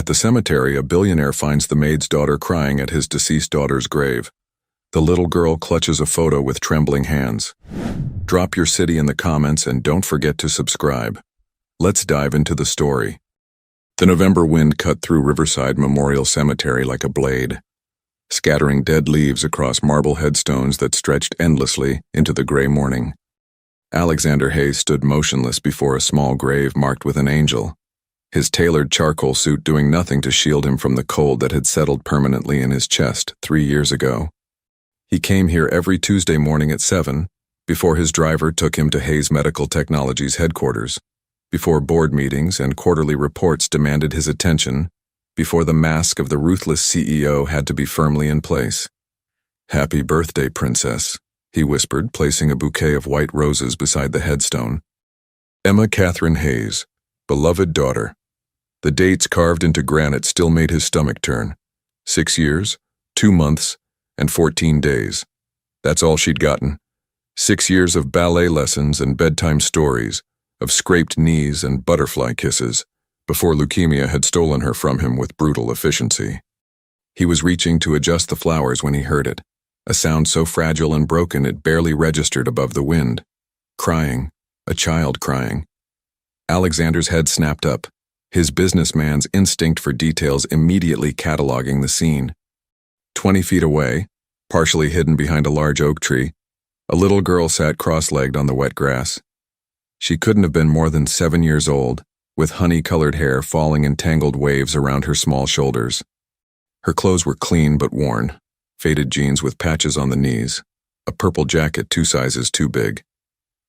At the cemetery, a billionaire finds the maid's daughter crying at his deceased daughter's grave. The little girl clutches a photo with trembling hands. Drop your city in the comments and don't forget to subscribe. Let's dive into the story. The November wind cut through Riverside Memorial Cemetery like a blade, scattering dead leaves across marble headstones that stretched endlessly into the gray morning. Alexander Hayes stood motionless before a small grave marked with an angel, his tailored charcoal suit doing nothing to shield him from the cold that had settled permanently in his chest 3 years ago. He came here every Tuesday morning at 7, before his driver took him to Hayes Medical Technologies headquarters, before board meetings and quarterly reports demanded his attention, before the mask of the ruthless CEO had to be firmly in place. "Happy birthday, Princess," he whispered, placing a bouquet of white roses beside the headstone. Emma Catherine Hayes, beloved daughter. The dates carved into granite still made his stomach turn. 6 years, 2 months, and 14 days. That's all she'd gotten. 6 years of ballet lessons and bedtime stories, of scraped knees and butterfly kisses, before leukemia had stolen her from him with brutal efficiency. He was reaching to adjust the flowers when he heard it, a sound so fragile and broken it barely registered above the wind. Crying, a child crying. Alexander's head snapped up, his businessman's instinct for details immediately cataloging the scene. 20 feet away, partially hidden behind a large oak tree, a little girl sat cross-legged on the wet grass. She couldn't have been more than 7 years old, with honey-colored hair falling in tangled waves around her small shoulders. Her clothes were clean but worn, faded jeans with patches on the knees, a purple jacket 2 sizes too big,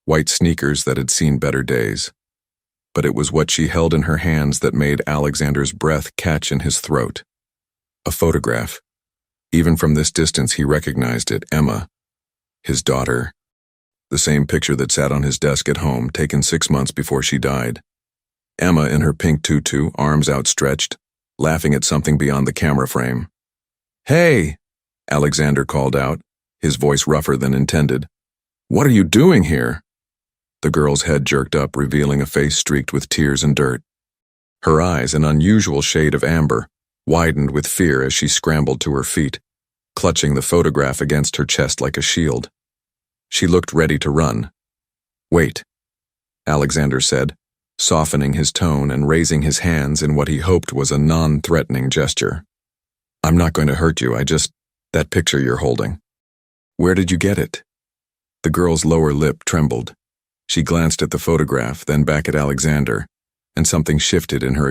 white sneakers that had seen better days. But it was what she held in her hands that made Alexander's breath catch in his throat. A photograph. Even from this distance he recognized it, Emma, his daughter. The same picture that sat on his desk at home, taken 6 months before she died. Emma in her pink tutu, arms outstretched, laughing at something beyond the camera frame. "Hey!" Alexander called out, his voice rougher than intended. "What are you doing here?" The girl's head jerked up, revealing a face streaked with tears and dirt. Her eyes, an unusual shade of amber, widened with fear as she scrambled to her feet, clutching the photograph against her chest like a shield. She looked ready to run. "Wait," Alexander said, softening his tone and raising his hands in what he hoped was a non-threatening gesture. "I'm not going to hurt you, that picture you're holding. Where did you get it?" The girl's lower lip trembled. She glanced at the photograph, then back at Alexander, and something shifted in her expression.